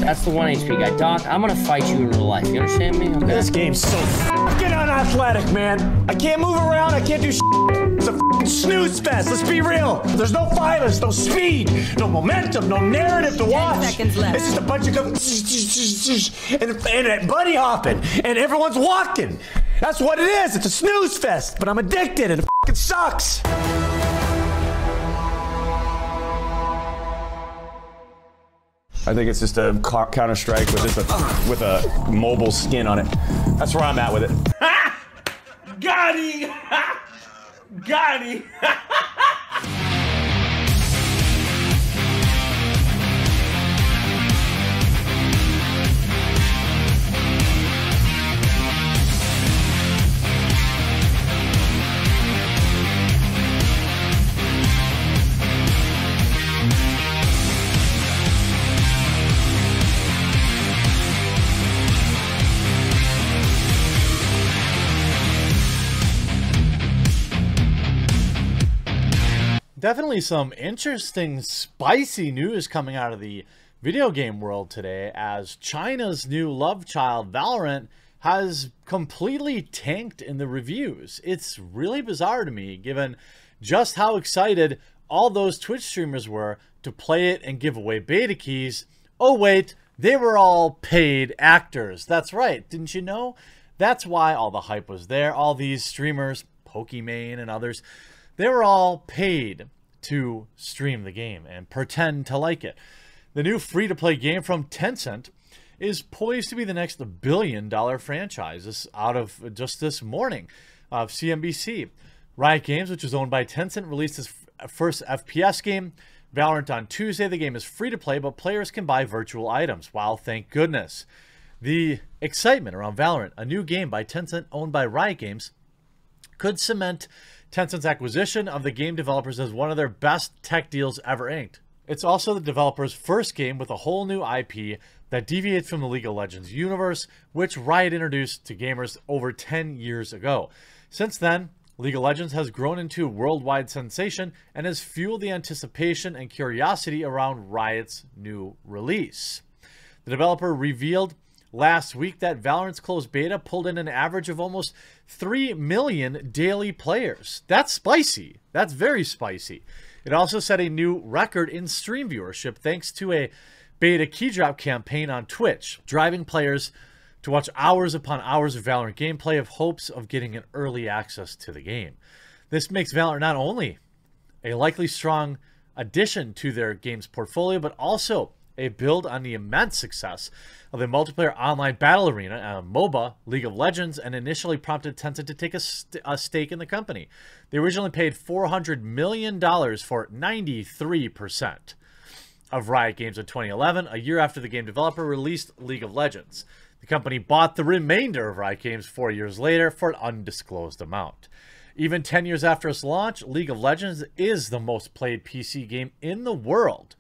That's the 1 HP guy. Doc, I'm gonna fight you in real life. You understand me? Okay. This game's so fucking unathletic, man. I can't move around. I can't do shit. It's a fucking snooze fest. Let's be real. There's no violence, no speed, no momentum, no narrative to watch. 10 seconds left. It's just a bunch of and buddy hopping, and everyone's walking. That's what it is. It's a snooze fest. But I'm addicted, and it fucking sucks. I think it's just a Counter-Strike with a mobile skin on it. That's where I'm at with it. Got him! Got him! Definitely some interesting, spicy news coming out of the video game world today, as China's new love child, Valorant, has completely tanked in the reviews. It's really bizarre to me, given just how excited all those Twitch streamers were to play it and give away beta keys. Oh wait, they were all paid actors. That's right, didn't you know? That's why all the hype was there. All these streamers, Pokimane and others, they were all paid to stream the game and pretend to like it. The new free-to-play game from Tencent is poised to be the next billion-dollar franchise. This out of just this morning of CNBC. Riot Games, which is owned by Tencent, released its first FPS game, Valorant, on Tuesday. The game is free-to-play, but players can buy virtual items. Wow, thank goodness. The excitement around Valorant, a new game by Tencent owned by Riot Games, could cement Tencent's acquisition of the game developers as one of their best tech deals ever inked. It's also the developers' first game with a whole new IP that deviates from the League of Legends universe, which Riot introduced to gamers over 10 years ago. Since then, League of Legends has grown into a worldwide sensation and has fueled the anticipation and curiosity around Riot's new release. The developer revealed last week that Valorant's closed beta pulled in an average of almost 3 million daily players. That's spicy. That's very spicy. It also set a new record in stream viewership thanks to a beta key drop campaign on Twitch, driving players to watch hours upon hours of Valorant gameplay of hopes of getting an early access to the game. This makes Valorant not only a likely strong addition to their game's portfolio, but also a build on the immense success of the multiplayer online battle arena, MOBA, League of Legends, and initially prompted Tencent to take a stake in the company. They originally paid $400 million for 93% of Riot Games in 2011, a year after the game developer released League of Legends. The company bought the remainder of Riot Games 4 years later for an undisclosed amount. Even 10 years after its launch, League of Legends is the most played PC game in the world,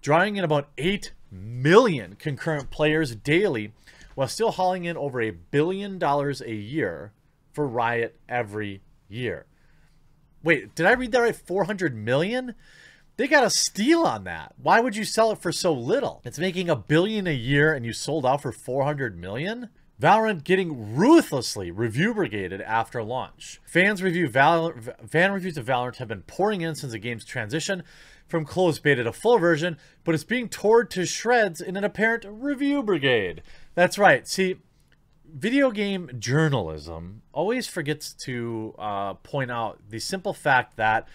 drawing in about 8 million concurrent players daily, while still hauling in over $1 billion a year for Riot every year. Wait, did I read that right? 400 million? They got a steal on that. Why would you sell it for so little? It's making $1 billion a year and you sold out for 400 million? Valorant getting ruthlessly review brigaded after launch. Fan reviews of Valorant have been pouring in since the game's transition from closed beta to full version, but it's being torn to shreds in an apparent review brigade. That's right. See, video game journalism always forgets to point out the simple fact that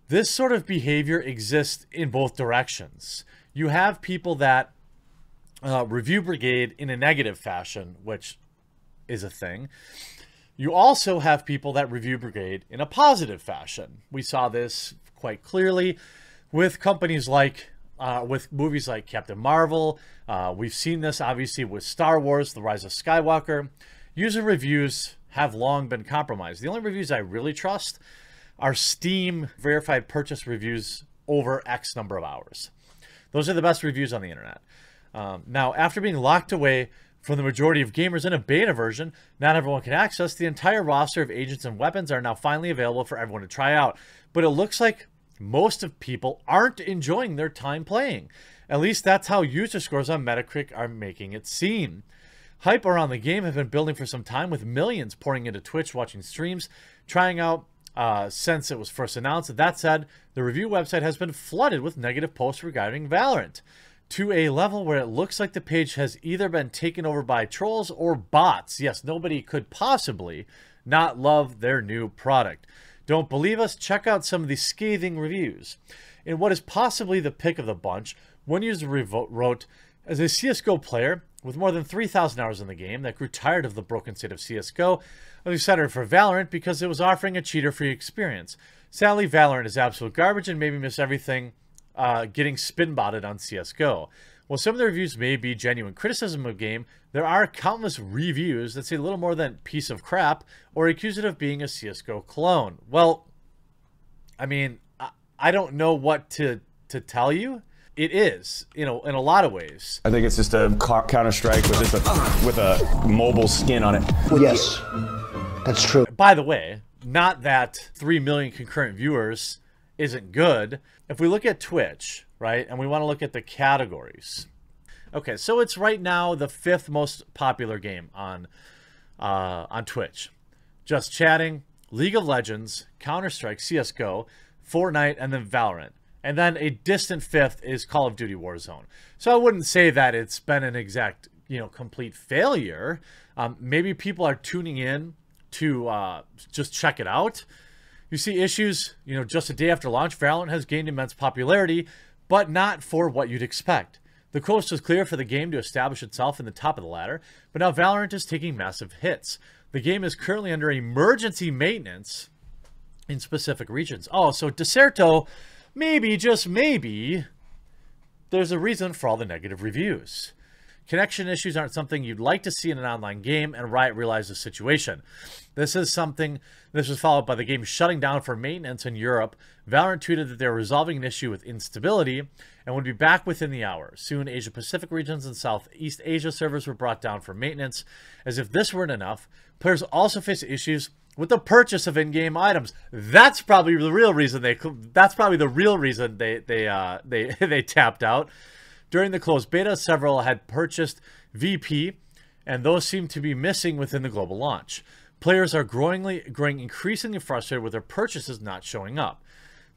this sort of behavior exists in both directions. You have people that review brigade in a negative fashion, which is a thing. You also have people that review brigade in a positive fashion. We saw this quite clearly with companies like, with movies like Captain Marvel. We've seen this obviously with Star Wars, The Rise of Skywalker. User reviews have long been compromised. The only reviews I really trust are Steam verified purchase reviews over X number of hours. Those are the best reviews on the internet. Now, after being locked away from the majority of gamers in a beta version not everyone can access, the entire roster of agents and weapons are now finally available for everyone to try out. But it looks like most of people aren't enjoying their time playing. At least that's how user scores on Metacritic are making it seem. Hype around the game have been building for some time, with millions pouring into Twitch, watching streams, trying out since it was first announced. That said, the review website has been flooded with negative posts regarding Valorant, to a level where it looks like the page has either been taken over by trolls or bots. Yes, nobody could possibly not love their new product. Don't believe us? Check out some of the scathing reviews. In what is possibly the pick of the bunch, one user wrote, "As a CSGO player with more than 3,000 hours in the game that grew tired of the broken state of CSGO, I was excited for Valorant because it was offering a cheater-free experience. Sadly, Valorant is absolute garbage and made me miss everything getting spin-botted on CSGO. While some of the reviews may be genuine criticism of the game, there are countless reviews that say little more than piece of crap or accuse it of being a CSGO clone." Well, I mean, I don't know what to tell you. It is, in a lot of ways. I think it's just a Counter-Strike with a mobile skin on it. Yes, that's true. By the way, not that 3 million concurrent viewers isn't good. If we look at Twitch, right, and we want to look at the categories. Okay, so it's right now the 5th most popular game on Twitch. Just Chatting, League of Legends, Counter-Strike, CSGO, Fortnite, and then Valorant. And then a distant 5th is Call of Duty Warzone. So I wouldn't say that it's been an exact, complete failure. Maybe people are tuning in to just check it out. You see issues, just a day after launch, Valorant has gained immense popularity, but not for what you'd expect. The coast was clear for the game to establish itself in the top of the ladder, but now Valorant is taking massive hits. The game is currently under emergency maintenance in specific regions. Oh, so Deserto, maybe, just maybe, there's a reason for all the negative reviews. Connection issues aren't something you'd like to see in an online game, and Riot realized the situation. This was followed by the game shutting down for maintenance in Europe. Valorant tweeted that they were resolving an issue with instability and would be back within the hour. Soon, Asia Pacific regions and Southeast Asia servers were brought down for maintenance. As if this weren't enough, players also face issues with the purchase of in-game items. That's probably the real reason they tapped out. During the closed beta, several had purchased VP, and those seem to be missing within the global launch. Players are growing increasingly frustrated with their purchases not showing up.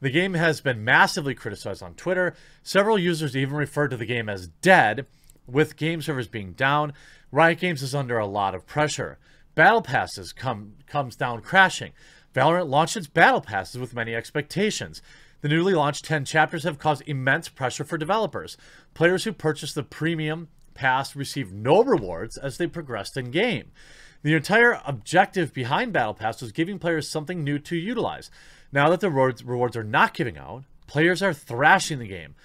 The game has been massively criticized on Twitter. Several users even referred to the game as dead, with game servers being down. Riot Games is under a lot of pressure. Battle passes comes down crashing. Valorant launched its battle passes with many expectations. The newly launched 10 chapters have caused immense pressure for developers. Players who purchased the premium pass received no rewards as they progressed in game. The entire objective behind Battle Pass was giving players something new to utilize. Now that the rewards are not giving out, players are thrashing the game.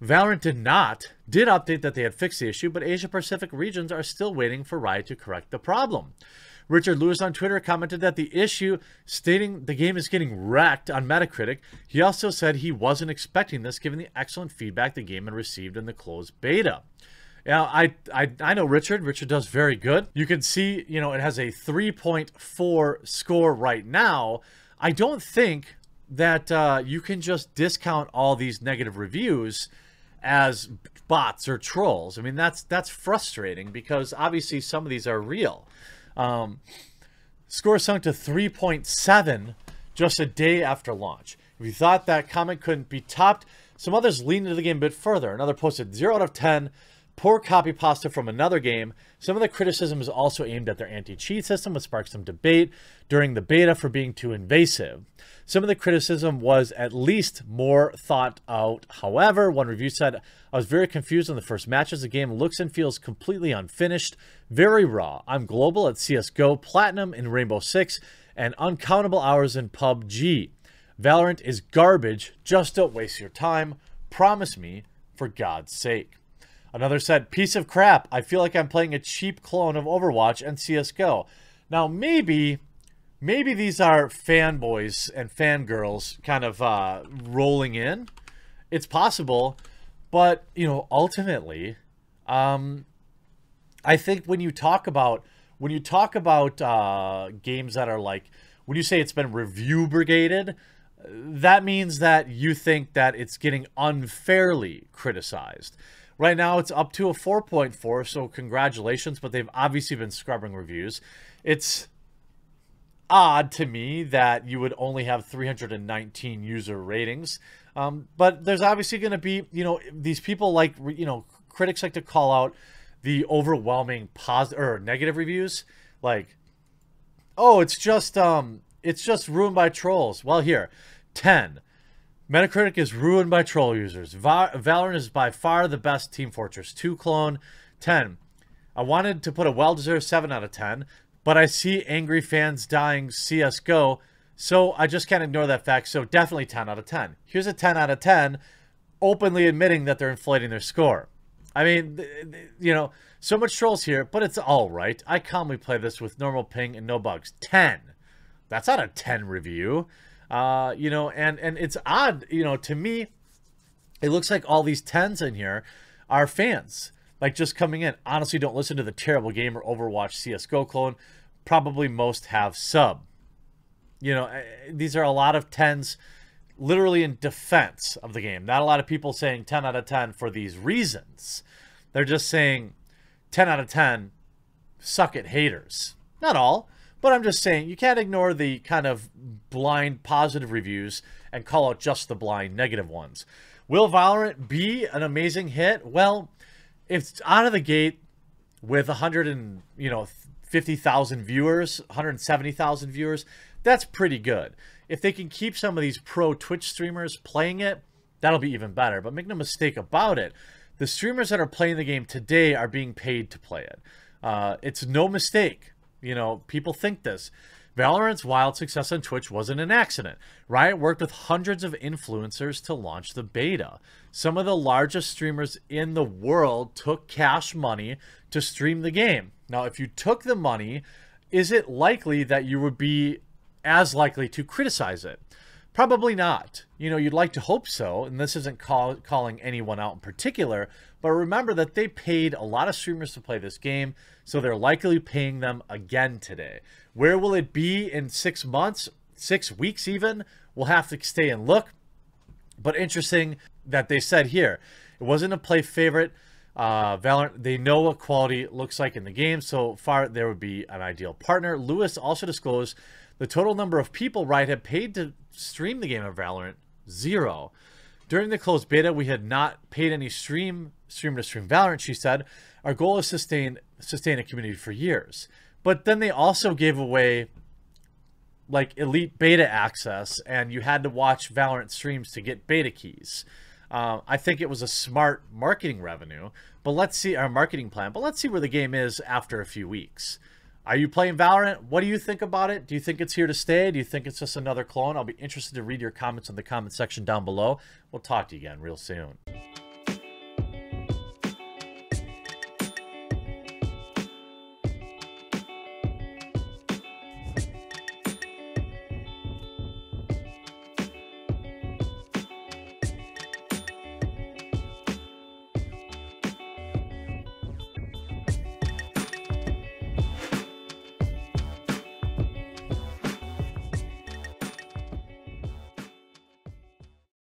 Valorant did update that they had fixed the issue, but Asia Pacific regions are still waiting for Riot to correct the problem. Richard Lewis on Twitter commented that the issue, stating the game is getting wrecked on Metacritic. He also said he wasn't expecting this given the excellent feedback the game had received in the closed beta. Now, I know Richard. Richard does very good. You can see, it has a 3.4 score right now. I don't think that you can just discount all these negative reviews as bots or trolls. I mean, that's frustrating because obviously some of these are real. Score sunk to 3.7 just a day after launch. If you thought that comment couldn't be topped, some others leaned into the game a bit further. Another posted 0 out of 10, poor copy pasta from another game. Some of the criticism is also aimed at their anti-cheat system, which sparked some debate during the beta for being too invasive. Some of the criticism was at least more thought out. However, one review said, I was very confused in the first matches. The game looks and feels completely unfinished, very raw. I'm global at CSGO, platinum in Rainbow Six, and uncountable hours in PUBG. Valorant is garbage. Just don't waste your time. Promise me, for God's sake. Another said, piece of crap. I feel like I'm playing a cheap clone of Overwatch and CSGO. Now, maybe these are fanboys and fangirls kind of rolling in. It's possible. But, ultimately, I think when you talk about games that are like, when you say it's been review brigaded, that means that you think that it's getting unfairly criticized. Right now, it's up to a 4.4, so congratulations, but they've obviously been scrubbing reviews. It's odd to me that you would only have 319 user ratings, but there's obviously going to be, you know, these people like, you know, critics like to call out the overwhelming positive or negative reviews, like, oh, it's just ruined by trolls. Well, here, 10. Metacritic is ruined by troll users. Valorant is by far the best Team Fortress 2 clone. 10. I wanted to put a well-deserved 7 out of 10, but I see angry fans dying CSGO, so I just can't ignore that fact, so definitely 10 out of 10. Here's a 10 out of 10, openly admitting that they're inflating their score. I mean, you know, so much trolls here, but it's all right. I calmly play this with normal ping and no bugs. 10. That's not a 10 review. You know, and it's odd, you know, to me, it looks like all these 10s in here are fans, like just coming in. Honestly, don't listen to the Terrible Gamer Overwatch CSGO clone. Probably most have sub. You know, these are a lot of 10s literally in defense of the game. Not a lot of people saying 10 out of 10 for these reasons. They're just saying 10 out of 10, suck it haters. Not all. But I'm just saying, you can't ignore the kind of blind positive reviews and call out just the blind negative ones. Will Valorant be an amazing hit? Well, if it's out of the gate with 150,000 viewers, 170,000 viewers, that's pretty good. If they can keep some of these pro Twitch streamers playing it, that'll be even better. But make no mistake about it, the streamers that are playing the game today are being paid to play it. It's no mistake. You know, people think this. Valorant's wild success on Twitch wasn't an accident. Riot worked with hundreds of influencers to launch the beta. Some of the largest streamers in the world took cash money to stream the game. Now, if you took the money, is it likely that you would be as likely to criticize it? Probably not. You know, you'd like to hope so, and this isn't calling anyone out in particular, but remember that they paid a lot of streamers to play this game, so they're likely paying them again today. Where will it be in 6 months, 6 weeks even? We'll have to stay and look, but interesting that they said here, it wasn't a play favorite. Valorant, they know what quality looks like in the game, so far there would be an ideal partner. Lewis also disclosed the total number of people Riot had paid to stream the game of Valorant, 0. During the closed beta, we had not paid any streamer to stream Valorant, she said. Our goal is to sustain a community for years. But then they also gave away like elite beta access, and you had to watch Valorant streams to get beta keys. I think it was a smart marketing revenue, but let's see our marketing plan. But let's see where the game is after a few weeks. Are you playing Valorant? What do you think about it? Do you think it's here to stay? Do you think it's just another clone? I'll be interested to read your comments in the comment section down below. We'll talk to you again real soon.